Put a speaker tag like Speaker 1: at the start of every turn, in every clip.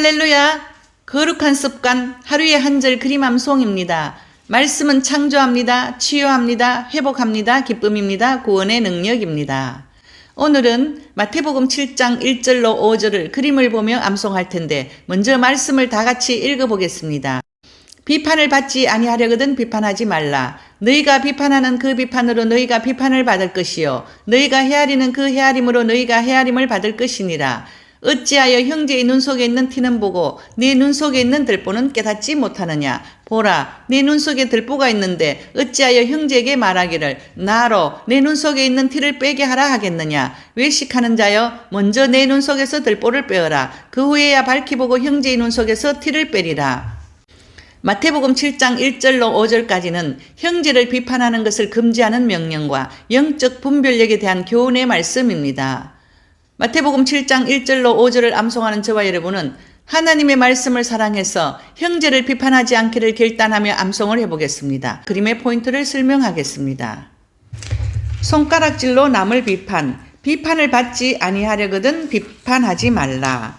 Speaker 1: 할렐루야! 거룩한 습관 하루에 한 절 그림 암송입니다. 말씀은 창조합니다. 치유합니다. 회복합니다. 기쁨입니다. 구원의 능력입니다. 오늘은 마태복음 7장 1절로 5절을 그림을 보며 암송할 텐데 먼저 말씀을 다 같이 읽어보겠습니다. 비판을 받지 아니하려거든 비판하지 말라. 너희가 비판하는 그 비판으로 너희가 비판을 받을 것이요 너희가 헤아리는 그 헤아림으로 너희가 헤아림을 받을 것이니라. 어찌하여 형제의 눈 속에 있는 티는 보고 네 눈 속에 있는 들보는 깨닫지 못하느냐. 보라, 네 눈 속에 들보가 있는데 어찌하여 형제에게 말하기를 나로 내 눈 속에 있는 티를 빼게 하라 하겠느냐. 외식하는 자여, 먼저 내 눈 속에서 들보를 빼어라. 그 후에야 밝히 보고 형제의 눈 속에서 티를 빼리라. 마태복음 7장 1절로 5절까지는 형제를 비판하는 것을 금지하는 명령과 영적 분별력에 대한 교훈의 말씀입니다. 마태복음 7장 1절로 5절을 암송하는 저와 여러분은 하나님의 말씀을 사랑해서 형제를 비판하지 않기를 결단하며 암송을 해보겠습니다. 그림의 포인트를 설명하겠습니다. 손가락질로 남을 비판을 받지 아니하려거든 비판하지 말라.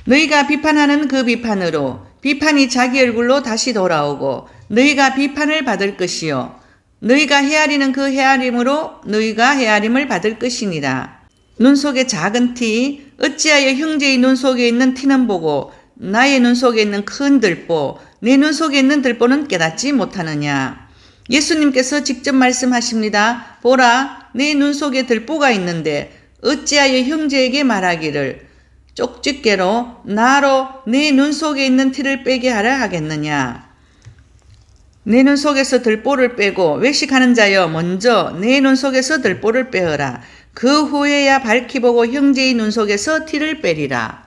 Speaker 1: 너희가 비판하는 그 비판으로 비판이 자기 얼굴로 다시 돌아오고 너희가 비판을 받을 것이요 너희가 헤아리는 그 헤아림으로 너희가 헤아림을 받을 것이니라. 눈 속에 작은 티, 어찌하여 형제의 눈 속에 있는 티는 보고 나의 눈 속에 있는 큰 들보, 내 눈 속에 있는 들보는 깨닫지 못하느냐. 예수님께서 직접 말씀하십니다. 보라, 내 눈 속에 들보가 있는데 어찌하여 형제에게 말하기를 쪽집게로 나로 내 눈 속에 있는 티를 빼게 하라 하겠느냐. 내 눈 속에서 들보를 빼고 외식하는 자여, 먼저 내 눈 속에서 들보를 빼어라. 그 후에야 밝히 보고 형제의 눈 속에서 티를 빼리라.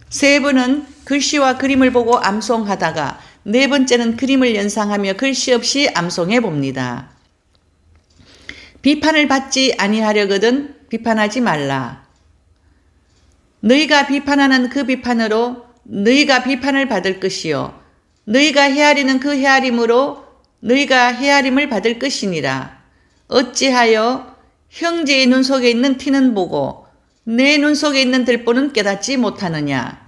Speaker 1: 세 번은 글씨와 그림을 보고 암송하다가 네 번째는 그림을 연상하며 글씨 없이 암송해 봅니다. 비판을 받지 아니하려거든 비판하지 말라. 너희가 비판하는 그 비판으로 너희가 비판을 받을 것이요 너희가 헤아리는 그 헤아림으로 너희가 헤아림을 받을 것이니라. 어찌하여 형제의 눈 속에 있는 티는 보고 내 눈 속에 있는 들보는 깨닫지 못하느냐.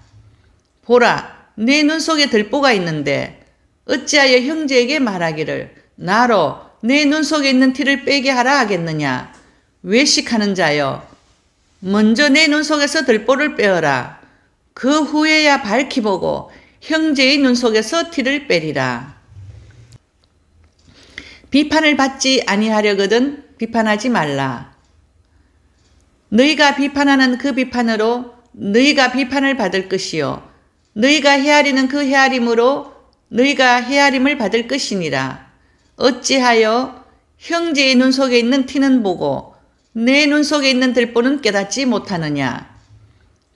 Speaker 1: 보라, 내 눈 속에 들보가 있는데 어찌하여 형제에게 말하기를 나로 내 눈 속에 있는 티를 빼게 하라 하겠느냐. 외식하는 자여, 먼저 내 눈 속에서 들보를 빼어라. 그 후에야 밝히 보고 형제의 눈 속에서 티를 빼리라. 비판을 받지 아니하려거든 비판하지 말라. 너희가 비판하는 그 비판으로 너희가 비판을 받을 것이요 너희가 헤아리는 그 헤아림으로 너희가 헤아림을 받을 것이니라. 어찌하여 형제의 눈 속에 있는 티는 보고 내 눈 속에 있는 들보는 깨닫지 못하느냐.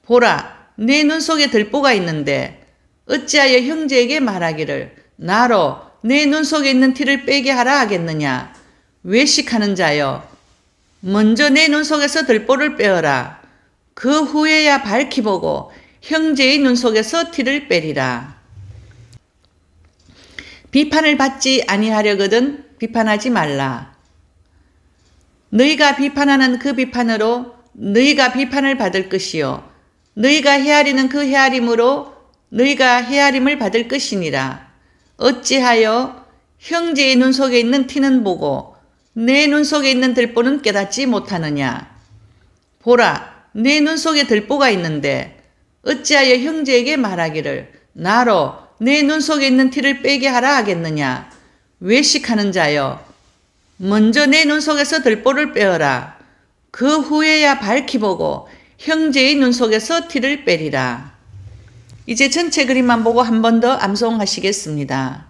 Speaker 1: 보라, 내 눈 속에 들보가 있는데 어찌하여 형제에게 말하기를 나로 내 눈 속에 있는 티를 빼게 하라 하겠느냐. 외식하는 자여, 먼저 내 눈 속에서 들보를 빼어라. 그 후에야 밝히 보고 형제의 눈 속에서 티를 빼리라. 비판을 받지 아니하려거든 비판하지 말라. 너희가 비판하는 그 비판으로 너희가 비판을 받을 것이요 너희가 헤아리는 그 헤아림으로 너희가 헤아림을 받을 것이니라. 어찌하여 형제의 눈 속에 있는 티는 보고 내 눈 속에 있는 들보는 깨닫지 못하느냐. 보라, 내 눈 속에 들보가 있는데 어찌하여 형제에게 말하기를 나로 내 눈 속에 있는 티를 빼게 하라 하겠느냐. 외식하는 자여, 먼저 내 눈 속에서 들보를 빼어라. 그 후에야 밝히 보고 형제의 눈 속에서 티를 빼리라. 이제 전체 그림만 보고 한 번 더 암송하시겠습니다.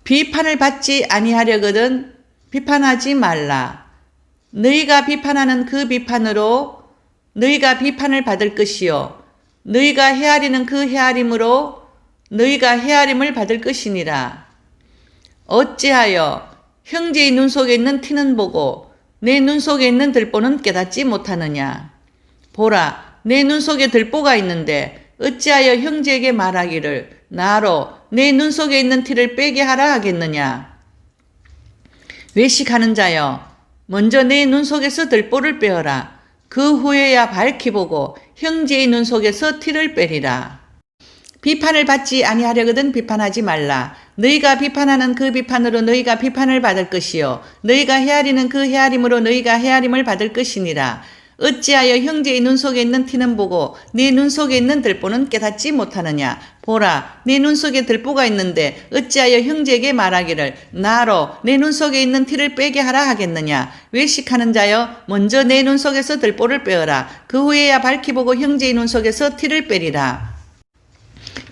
Speaker 1: 비판을 받지 아니하려거든 비판하지 말라. 너희가 비판하는 그 비판으로 너희가 비판을 받을 것이요 너희가 헤아리는 그 헤아림으로 너희가 헤아림을 받을 것이니라. 어찌하여 형제의 눈 속에 있는 티는 보고 내 눈 속에 있는 들보는 깨닫지 못하느냐. 보라, 내 눈 속에 들보가 있는데 어찌하여 형제에게 말하기를 나로 내 눈 속에 있는 티를 빼게 하라 하겠느냐. 외식하는 자여, 먼저 내 눈 속에서 들보를 빼어라. 그 후에야 밝히 보고 형제의 눈 속에서 티를 빼리라. 비판을 받지 아니하려거든 비판하지 말라. 너희가 비판하는 그 비판으로 너희가 비판을 받을 것이요 너희가 헤아리는 그 헤아림으로 너희가 헤아림을 받을 것이니라. 어찌하여 형제의 눈 속에 있는 티는 보고 네 눈 속에 있는 들보는 깨닫지 못하느냐. 보라, 네 눈 속에 들보가 있는데 어찌하여 형제에게 말하기를 나로 내 눈 속에 있는 티를 빼게 하라 하겠느냐. 외식하는 자여, 먼저 내 눈 속에서 들보를 빼어라. 그 후에야 밝히 보고 형제의 눈 속에서 티를 빼리라.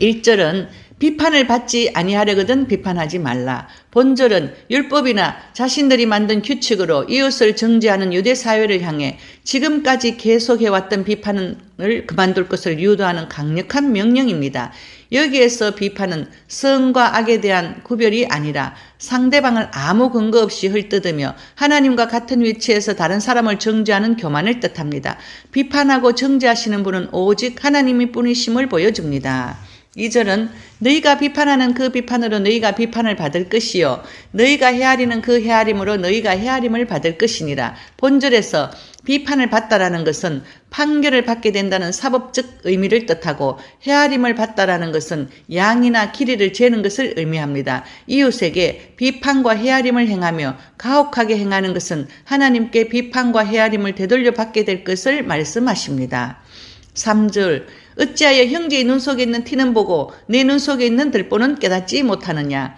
Speaker 1: 1절은 비판을 받지 아니하려거든 비판하지 말라. 본절은 율법이나 자신들이 만든 규칙으로 이웃을 정죄하는 유대 사회를 향해 지금까지 계속해왔던 비판을 그만둘 것을 유도하는 강력한 명령입니다. 여기에서 비판은 선과 악에 대한 구별이 아니라 상대방을 아무 근거 없이 헐뜯으며 하나님과 같은 위치에서 다른 사람을 정죄하는 교만을 뜻합니다. 비판하고 정죄하시는 분은 오직 하나님이 뿐이심을 보여줍니다. 2절은 너희가 비판하는 그 비판으로 너희가 비판을 받을 것이요 너희가 헤아리는 그 헤아림으로 너희가 헤아림을 받을 것이니라. 본절에서 비판을 받다라는 것은 판결을 받게 된다는 사법적 의미를 뜻하고 헤아림을 받다라는 것은 양이나 길이를 재는 것을 의미합니다. 이웃에게 비판과 헤아림을 행하며 가혹하게 행하는 것은 하나님께 비판과 헤아림을 되돌려 받게 될 것을 말씀하십니다. 3절 어찌하여 형제의 눈 속에 있는 티는 보고 내 눈 속에 있는 들보는 깨닫지 못하느냐.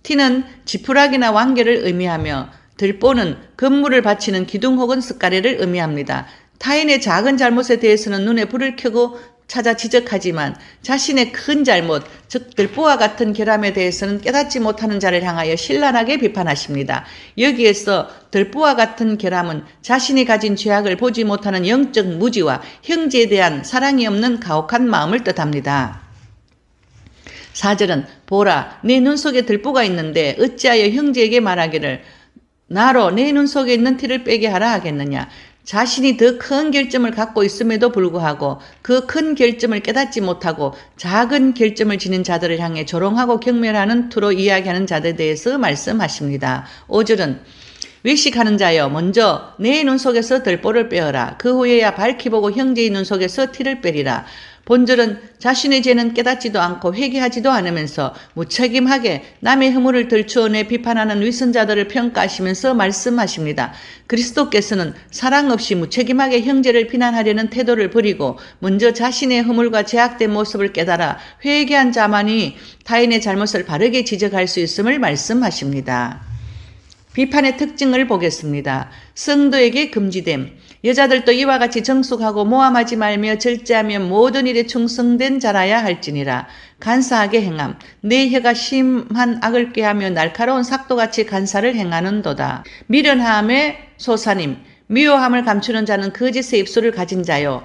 Speaker 1: 티는 지푸라기나 왕개를 의미하며 들보는 건물을 바치는 기둥 혹은 습가래를 의미합니다. 타인의 작은 잘못에 대해서는 눈에 불을 켜고 찾아 지적하지만 자신의 큰 잘못, 즉 들보와 같은 결함에 대해서는 깨닫지 못하는 자를 향하여 신랄하게 비판하십니다. 여기에서 들보와 같은 결함은 자신이 가진 죄악을 보지 못하는 영적 무지와 형제에 대한 사랑이 없는 가혹한 마음을 뜻합니다. 4절은 보라, 내 눈 속에 들보가 있는데 어찌하여 형제에게 말하기를 나로 내 눈 속에 있는 티를 빼게 하라 하겠느냐. 자신이 더 큰 결점을 갖고 있음에도 불구하고 그 큰 결점을 깨닫지 못하고 작은 결점을 지닌 자들을 향해 조롱하고 경멸하는 투로 이야기하는 자들에 대해서 말씀하십니다. 5절은 외식하는 자여, 먼저 내 눈 속에서 들보를 빼어라. 그 후에야 밝히 보고 형제의 눈 속에서 티를 빼리라. 본절은 자신의 죄는 깨닫지도 않고 회개하지도 않으면서 무책임하게 남의 허물을 들추어내 비판하는 위선자들을 평가하시면서 말씀하십니다. 그리스도께서는 사랑 없이 무책임하게 형제를 비난하려는 태도를 버리고 먼저 자신의 허물과 죄악된 모습을 깨달아 회개한 자만이 타인의 잘못을 바르게 지적할 수 있음을 말씀하십니다. 비판의 특징을 보겠습니다. 성도에게 금지됨. 여자들도 이와 같이 정숙하고 모함하지 말며 절제하며 모든 일에 충성된 자라야 할지니라. 간사하게 행함. 내 혀가 심한 악을 꾀하며 날카로운 삭도같이 간사를 행하는도다. 미련함의 소사님. 미워함을 감추는 자는 거짓의 입술을 가진 자요.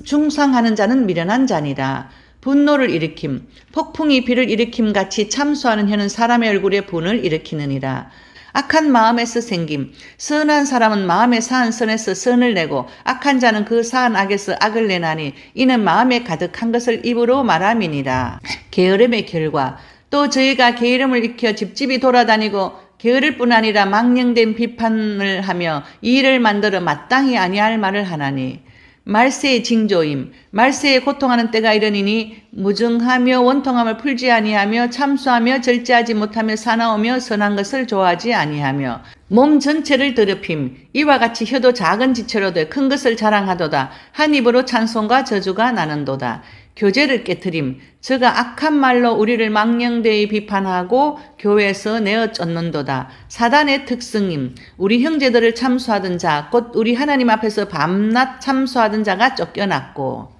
Speaker 1: 중상하는 자는 미련한 자니라. 분노를 일으킴. 폭풍이 비를 일으킴 같이 참수하는 혀는 사람의 얼굴에 분을 일으키느니라. 악한 마음에서 생김. 선한 사람은 마음에 사한 선에서 선을 내고 악한 자는 그 사한 악에서 악을 내나니 이는 마음에 가득한 것을 입으로 말함이니라. 게으름의 결과. 또 저희가 게으름을 익혀 집집이 돌아다니고 게으를 뿐 아니라 망령된 비판을 하며 이 일을 만들어 마땅히 아니할 말을 하나니. 말세의 징조임. 말세에 고통하는 때가 이르니니 무증하며 원통함을 풀지 아니하며 참수하며 절제하지 못하며 사나우며 선한 것을 좋아하지 아니하며 몸 전체를 더럽힘. 이와 같이 혀도 작은 지체로 돼 큰 것을 자랑하도다. 한 입으로 찬송과 저주가 나는도다. 교제를 깨트림. 저가 악한 말로 우리를 망령되이 비판하고 교회에서 내어 쫓는도다. 사단의 특성임. 우리 형제들을 참수하던 자, 곧 우리 하나님 앞에서 밤낮 참수하던 자가 쫓겨났고.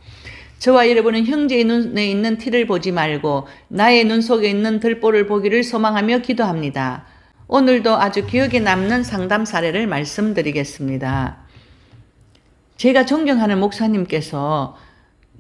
Speaker 1: 저와 여러분은 형제의 눈에 있는 티를 보지 말고 나의 눈 속에 있는 들보를 보기를 소망하며 기도합니다. 오늘도 아주 기억에 남는 상담 사례를 말씀드리겠습니다. 제가 존경하는 목사님께서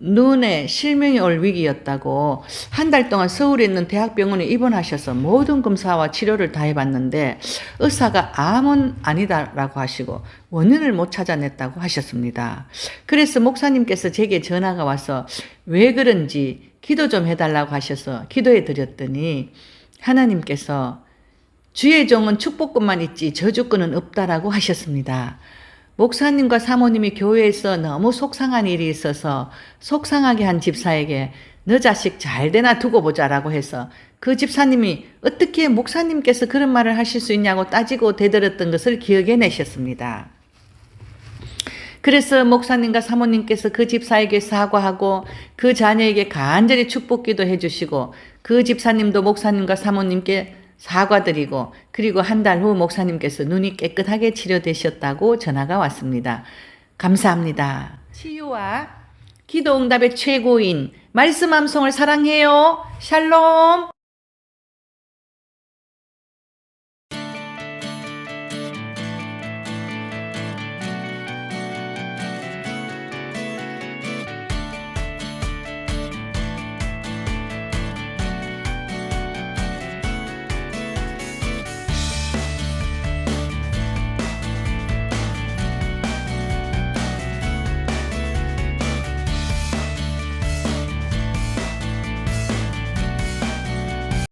Speaker 1: 눈에 실명이 올 위기였다고 한 달 동안 서울에 있는 대학병원에 입원하셔서 모든 검사와 치료를 다 해봤는데 의사가 암은 아니다라고 하시고 원인을 못 찾아냈다고 하셨습니다. 그래서 목사님께서 제게 전화가 와서 왜 그런지 기도 좀 해달라고 하셔서 기도해 드렸더니 하나님께서 주의 종은 축복권만 있지 저주권은 없다라고 하셨습니다. 목사님과 사모님이 교회에서 너무 속상한 일이 있어서 속상하게 한 집사에게 너 자식 잘 되나 두고 보자라고 해서 그 집사님이 어떻게 목사님께서 그런 말을 하실 수 있냐고 따지고 대들었던 것을 기억해내셨습니다. 그래서 목사님과 사모님께서 그 집사에게 사과하고 그 자녀에게 간절히 축복기도 해주시고 그 집사님도 목사님과 사모님께 사과드리고 그리고 한 달 후 목사님께서 눈이 깨끗하게 치료되셨다고 전화가 왔습니다. 감사합니다. 치유와 기도응답의 최고인 말씀 암송을 사랑해요. 샬롬.